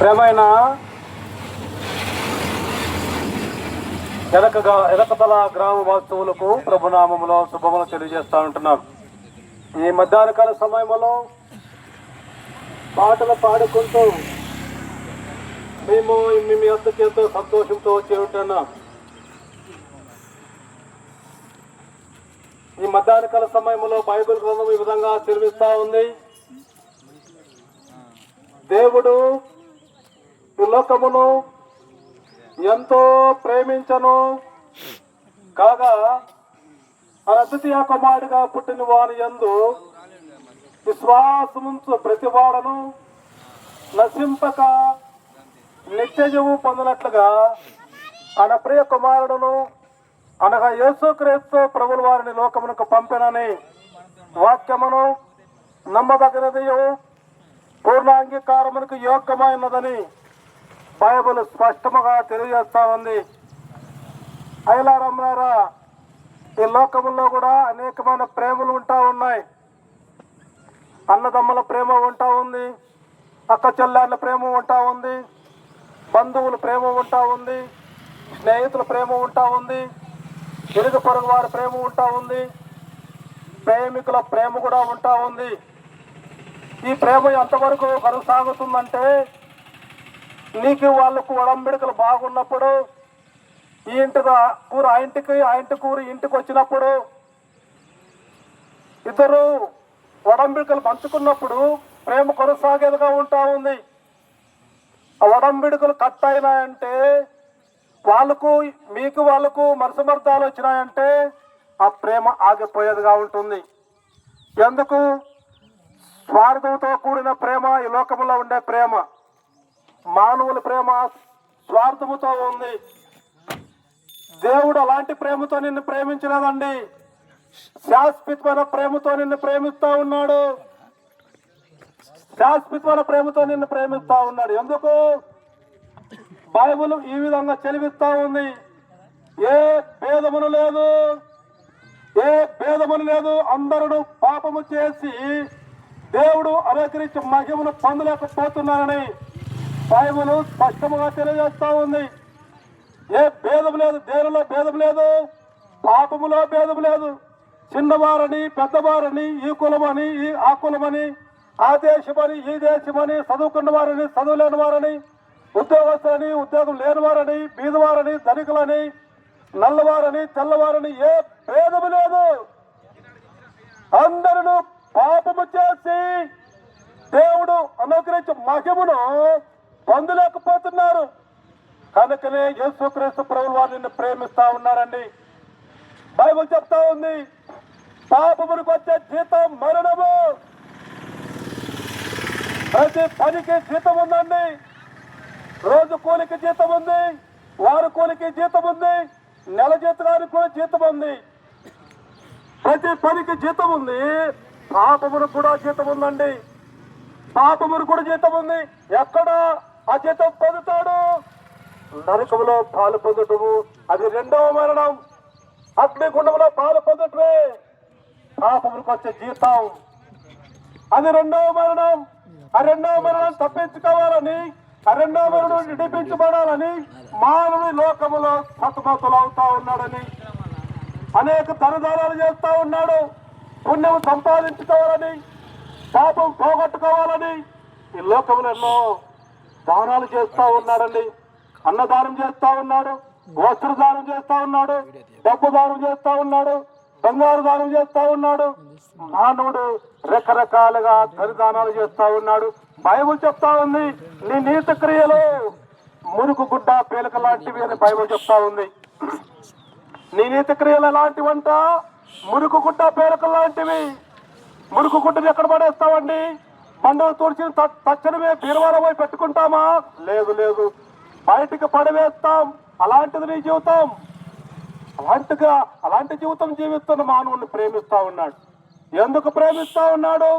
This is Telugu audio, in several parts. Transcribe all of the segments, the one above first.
ప్రేమైన ఎదకతల గ్రామ వాస్తవులకు ప్రభునామములో శుభములు తెలియజేస్తా ఉంటున్నాం. ఈ మధ్యాహ్నకాల సమయంలో పాటలు పాడుకుంటూ మేము మీ అందరికీ ఎంతో సంతోషంతో వచ్చి ఉంటున్నాం. ఈ మధ్యాహ్నకాల సమయంలో బైబిల్ గ్రంథం ఈ విధంగా తెలివిస్తా ఉంది. దేవుడు ఈ లోకమును ఎంతో ప్రేమించను కాగా అద్వితీయ కుమారుడిగా పుట్టిన వారి యందు విశ్వాసముంచు ప్రతివాడను నశింపక నిత్యజీవు పొందినట్లుగా ఆయన ప్రియ కుమారుడును అనగా యేసుక్రీస్తు ప్రభుల వారిని లోకమునకు పంపినని వాక్యమును నమ్మదగినది పూర్ణ అంగీకారమునకు యోగ్యమైనదని బైబిల్ స్పష్టముగా తెలియజేస్తా ఉంది. అయలారమ్మారా, ఈ లోకములో కూడా అనేకమైన ప్రేమలు ఉంటా ఉన్నాయి. అన్నదమ్ముల ప్రేమ ఉంటా ఉంది, అక్క చెల్లెళ్ళ ప్రేమ ఉంటా ఉంది, బంధువుల ప్రేమ ఉంటా ఉంది, స్నేహితుల ప్రేమ ఉంటా ఉంది, ఇరుగు పొరుగు వారి ప్రేమ ఉంటా ఉంది, ప్రేమికుల ప్రేమ కూడా ఉంటా ఉంది. ఈ ప్రేమ ఎంతవరకు కొనసాగుతుందంటే నీకు వాళ్ళకు ఒడంబడికలు బాగున్నప్పుడు ఈ ఇంటికి కూర ఆ ఇంటి కూర ఇంటికి వచ్చినప్పుడు ఇద్దరు ఒడంబడికలు పంచుకున్నప్పుడు ప్రేమ కొనసాగేదిగా ఉంటా ఉంది. ఆ ఒడంబడికలు కట్ అయినాయంటే వాళ్ళకు మనసమర్థాలు వచ్చినాయంటే ఆ ప్రేమ ఆగిపోయేదిగా ఉంటుంది. ఎందుకు? స్వార్థంతో కూడిన ప్రేమ ఈ లోకంలో ఉండే ప్రేమ. మానవుల ప్రేమ స్వార్థముతో ఉంది. దేవుడు అలాంటి ప్రేమతో నిన్ను ప్రేమించలేదండి. శాశ్వతమైన ప్రేమతో నిన్ను ప్రేమిస్తా ఉన్నాడు. శాశ్వతమైన ప్రేమతో నిన్ను ప్రేమిస్తా ఉన్నాడు. ఎందుకు? బైబిల్ ఈ విధంగా చెలివిస్తా ఉంది. ఏ భేదమును లేదు, అందరూ పాపము చేసి దేవుడు అనుగ్రహించి మహిమను పొందలేకపోతున్నారని బైబిల్ స్పష్టముగా తెలియజేస్తా ఉంది. ఏ భేదం లేదు, దేనిలో భేదం లేదు, పాపములో భేదం లేదు. చిన్నవారని పెద్దవారని, ఈ కులమని ఆ కులమని, ఆ దేశమని ఈ దేశమని, చదువుకున్న వారని చదువులేని వారని, ఉద్యోగస్తులని ఉద్యోగం లేని వారని, బీదవారని ధనికులని, నల్లవారని తెల్లవారని ఏ భేదము లేదు. అందరూ పాపము చేసి దేవుడు అనుగ్రహించి మహిమను పొందలేకపోతున్నారు. కనుకనే యేసుక్రీస్తు ప్రభువు వారు నిన్ను ప్రేమిస్తా ఉన్నారండి. బైబిల్ చెప్తా ఉంది, పాపమునికి వచ్చే జీతం మరణము. ప్రతి పనికి జీతం ఉందండి. రోజు కూలికి జీతం ఉంది, వారు కూలికి జీతం ఉంది, నెల జీతానికి కూడా జీతం ఉంది. ప్రతి పనికి జీతం ఉంది. పాపమునికి కూడా జీతం ఉందండి. పాపమునికి కూడా జీతం ఉంది. ఎక్కడ ఆ జీతం పొందుతాడు? నరకములో పాలు పొందటము, అది రెండవ మరణం. అగ్నిగుండంలో పాలు పొందటమే పాపమునికి వచ్చే జీతం. అది రెండవ మరణం. ఆ రెండవ మరణం తప్పించుకోవాలని, ఆ రెండవ మరణం విడిపించబడాలని మానవుని లోకములో సతమతులు అవుతా ఉన్నాడని, అనేక ధనదానాలు చేస్తా ఉన్నాడు. పుణ్యం సంపాదించుకోవాలని, పాపం పోగొట్టుకోవాలని ఈ లోకంలో ఎన్నో దానాలు చేస్తా ఉన్నాడండి. అన్నదానం చేస్తా ఉన్నాడు, వస్త్రదానం చేస్తా ఉన్నాడు, డబ్బు దానం చేస్తా ఉన్నాడు, బంగారు దానం చేస్తా ఉన్నాడు. మానవుడు రకరకాలుగా దరిదానాలు చేస్తా ఉన్నాడు. బైబిల్ చెప్తా ఉంది, నీ నీతి క్రియలు మురుకు గుడ్డ పేలిక లాంటివి అని బైబిల్ చెప్తా ఉంది. నీ నీతి క్రియలు ఎలాంటివంట? మురుకు గుడ్డ పేలిక లాంటివి. మురుకు గుడ్డని ఎక్కడ పడేస్తామండి? పండుగ తుడిచిన తక్షణమే బీరువాలో పోయి పెట్టుకుంటామా? లేదు, బయటికి పడవేస్తాం. అలాంటిది నీ జీవితం. అలాంటి జీవితం జీవిస్తున్న మానవుని ప్రేమిస్తా ఉన్నాడు. ఎందుకు ప్రేమిస్తా ఉన్నాడు?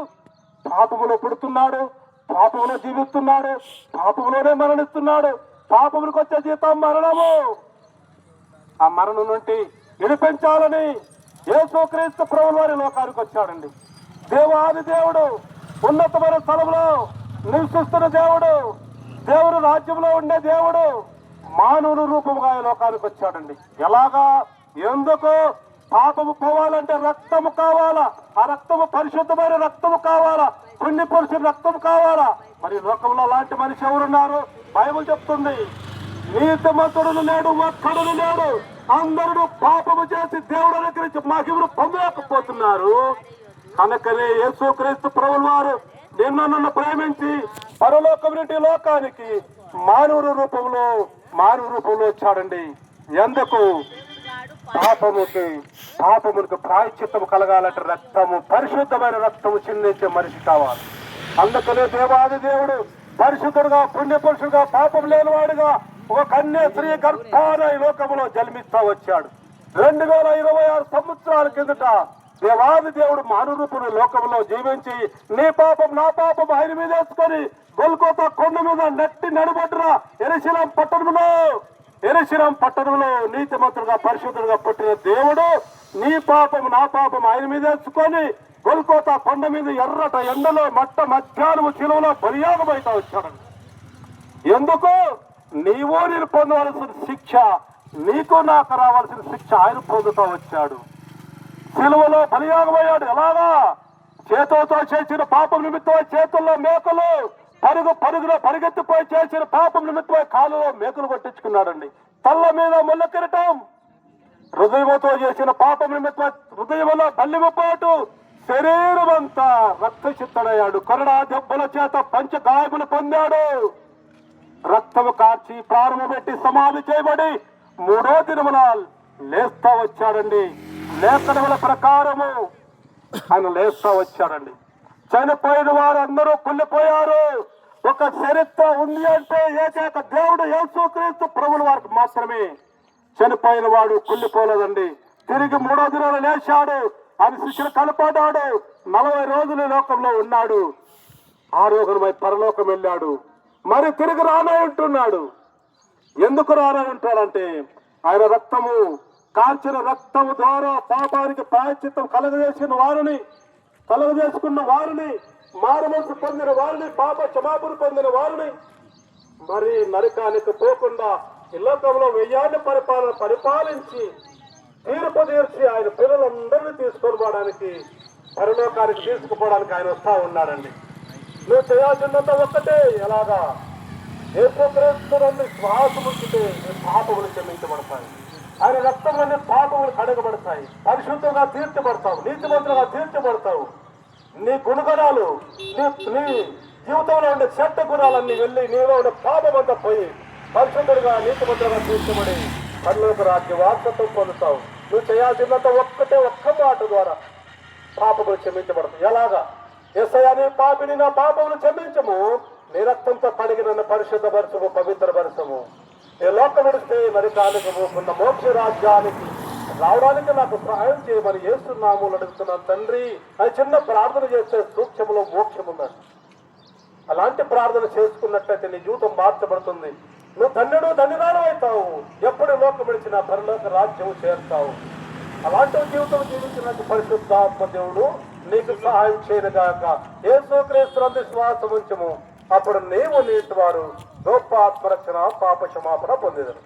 పాపములో పుడుతున్నాడు, పాపములో జీవిస్తున్నాడు, పాపములోనే మరణిస్తున్నాడు. పాపములకు వచ్చే జీతం మరణము. ఆ మరణం నుండి విడిపించాలని యేసుక్రీస్తు ప్రభువు వారి లోకానికి వచ్చాడండి. దేవాది దేవుడు ఉన్నతమైన స్థలంలో నివసిస్తున్న దేవుడు దేవుడు రాజ్యంలో ఉండే దేవుడు మానవుని రూపంగా ఈ లోకానికి వచ్చాడండి. ఎలాగా? ఎందుకు? పాపము పోవాలంటే రక్తము కావాలా, ఆ రక్తము పరిశుద్ధమైన రక్తము కావాలా, పుణ్య పురుషుని రక్తం కావాలా. మరి లోకంలో అలాంటి మనిషి ఎవరున్నారు? బైబిల్ చెప్తుంది, నీతిమంతుడు లేడు, ఒక్కడును లేడు, అందరూ పాపము చేసి దేవుడు అనుగ్రహించి మహిమను పొందలేకపోతున్నారు. కనుకనే యేసుక్రీస్తు ప్రభువు వారు నిన్ను ప్రేమించి పరలోకం నుండి లోకానికి మానవ రూపంలో వచ్చాడండి. ఎందుకు? పాపములకు ప్రాయశ్చిత్తము కలగాలంటే రక్తము, పరిశుద్ధమైన రక్తము చిందించే మనిషి కావాలి. అందుకనే దేవాది దేవుడు పరిశుద్ధుడుగా, పుణ్య పురుషుడుగా, పాపం లేనివాడుగా ఒక కన్య స్త్రీ గర్భాన ఈ లోకములో జన్మిస్తా వచ్చాడు. 2026 సంవత్సరాల కిందట దేవాది దేవుడు మానవ రూపంలో లోకంలో జీవించి నీ పాపం నా పాపం ఆయన మీద వేసుకొని గొల్గోతా కొండ మీద నెట్టి నడుబడ్డ ఎరుశలేము పట్టణంలో నీతిమంతుడుగా పరిశుద్ధుడుగా పుట్టిన దేవుడు నీ పాపం నా పాపం ఆయన మీద వేసుకొని గొల్గోతా కొండ మీద ఎర్రట ఎండలో మధ్యాహ్నము శిలువలో బలియాగమైతా వచ్చాడు. ఎందుకు? నీవు నేను పొందవలసిన శిక్ష, నీకు నాకు రావాల్సిన శిక్ష ఆయన పొందుతూ వచ్చాడు. శిలువలో బలియాగమయ్యాడు. ఎలాగా? చేతులతో చేసిన పాపం నిమిత్తమై చేతుల్లో మేకలు, పరుగులో పరిగెత్తిపోయి చేసిన పాపం నిమిత్తమై కాలులో మేకలు కొట్టించుకున్నాడండి. తల్ల మీద ముళ్ళ కిరీటం, హృదయంతో చేసిన పాపం నిమిత్తమై హృదయంలో బల్లిమపాటు, శరీరం అంతా రక్తచిత్తడయ్యాడు. కొరడా దెబ్బల చేత పంచగాయములు పొందాడు. రక్తము కార్చి ప్రారంభం పెట్టి సమాధి చేయబడి 3వ దినమున లేస్తా వచ్చాడండి. లేఖనముల ప్రకారము ఆయన లేస్తా వచ్చాడండి. చనిపోయిన వారు అందరూ కుళ్ళిపోయారు. ఒక చరిత్ర ఉంది అంటే ఏకైక దేవుడు యేసుక్రీస్తు ప్రభువుల వారికి మాత్రమే. చనిపోయిన వాడు కుళ్ళిపోలేదండి. తిరిగి 3వ దినాన లేచాడు. ఆయన శిష్యులు కనపడ్డాడు. 40 రోజులు లోకంలో ఉన్నాడు. ఆరోగ్యమై పరలోకం వెళ్ళాడు. మరి తిరిగి రానే ఉంటున్నాడు. ఎందుకు రానే ఉంటాడంటే ఆయన రక్తము, కాల్చిన రక్తము ద్వారా పాపానికి ప్రాయశ్చిత్తం కలగజేసుకున్న వారిని, మారుమనసు పొందిన వారిని, పాప క్షమాపణ పొందిన వారిని మరి నరకానికి పోకుండా ఈ లోకంలో 1000 పరిపాలించి తీర్పు తీర్చి ఆయన పిల్లలందరినీ తీసుకొని పోవడానికి, పరలోకానికి తీసుకుపోవడానికి ఆయన వస్తా ఉన్నాడండి. నువ్వు చేయాల్సిందంత ఒక్కటే, ఎలాగా? యేసుక్రీస్తుని శ్వాసం ఉంచితే నీ పాపములు క్షమించబడతాయి. ఆయన రక్తంలోని పాపములు కడగబడతాయి. పరిశుద్ధంగా తీర్చబడతావు, నీతిమంతులుగా తీర్చబడతావు. నీ గుణగణాలు, నీ జీవితంలో ఉండే చెడ్డ గుణాలన్నీ వెళ్ళి నీలో ఉండే పాపం అంతా పోయి పరిశుద్ధులుగా నీతిమంతులుగా తీర్చబడి పరలోక రాజ్య వారసత్వం పొందుతావు. నువ్వు చేయాల్సిందంత ఒక్క మాట ద్వారా పాపములు క్షమించబడతాయి. ఎలాగా? యేసయ్యా నీ పాపిని నా పాపములు క్షమించము, నీ రక్తంతో కడిగి నన్ను పరిశుద్ధపరచము, పవిత్రపరచము. ఈ లోకం విడిస్తే నరకానికి పోకుండా మోక్ష రాజ్యానికి రావడానికి నాకు సహాయం చేయమని యేసు నామములో అడుగుతున్నాను తండ్రి అని చిన్న ప్రార్థన చేస్తే సూక్ష్మలో మోక్షం ఉందండి. అలాంటి ప్రార్థన చేసుకున్నట్లయితే నీ జీవితం మార్చబడుతుంది. నువ్వు ధన్యురాలు అవుతావు. ఎప్పుడు లోకం విడిచిన పరలోక రాజ్యం చేరుతావు. అలాంటి జీవితం జీవించినట్టు పరిశుద్ధాత్మ దేవుడు నీకు సహాయం చేయనుగాక. యేసుక్రీస్తునందు విశ్వాసం ఉంచము, అప్పుడు నీవు నీటి వారు గొప్ప ఆత్మరక్షణ, పాప క్షమాపణ పొందేదరు.